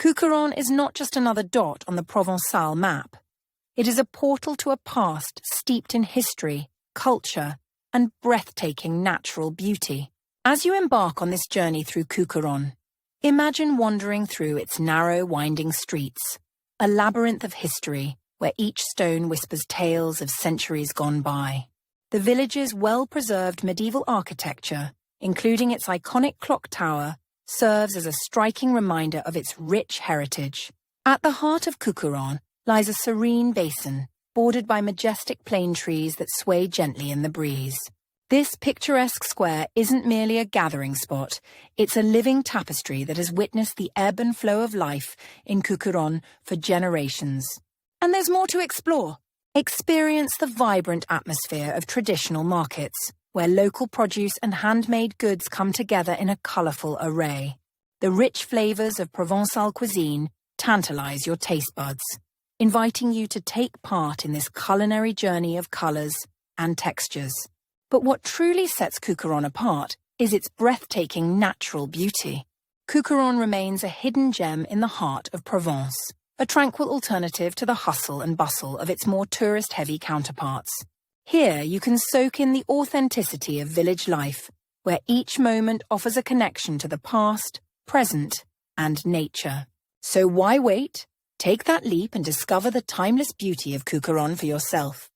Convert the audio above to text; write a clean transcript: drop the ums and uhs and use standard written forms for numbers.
Cucuron is not just another dot on the Provençal map. It is a portal to a past steeped in history, culture, and breathtaking natural beauty. As you embark on this journey through Cucuron, imagine wandering through its narrow, winding streets, a labyrinth of history where each stone whispers tales of centuries gone by. The village's well-preserved medieval architecture, including its iconic clock tower, serves as a striking reminder of its rich heritage. At the heart of Cucuron lies a serene basin, bordered by majestic plane trees that sway gently in the breeze. This picturesque square isn't merely a gathering spot, it's a living tapestry that has witnessed the ebb and flow of life in Cucuron for generations. And there's more to explore. Experience the vibrant atmosphere of traditional markets, where local produce and handmade goods come together in a colourful array. The rich flavours of Provençal cuisine tantalise your taste buds, inviting you to take part in this culinary journey of colours and textures. But what truly sets Cucuron apart is its breathtaking natural beauty. Cucuron remains a hidden gem in the heart of Provence, a tranquil alternative to the hustle and bustle of its more tourist-heavy counterparts. Here you can soak in the authenticity of village life, where each moment offers a connection to the past, present, and nature. So why wait? Take that leap and discover the timeless beauty of Cucuron for yourself.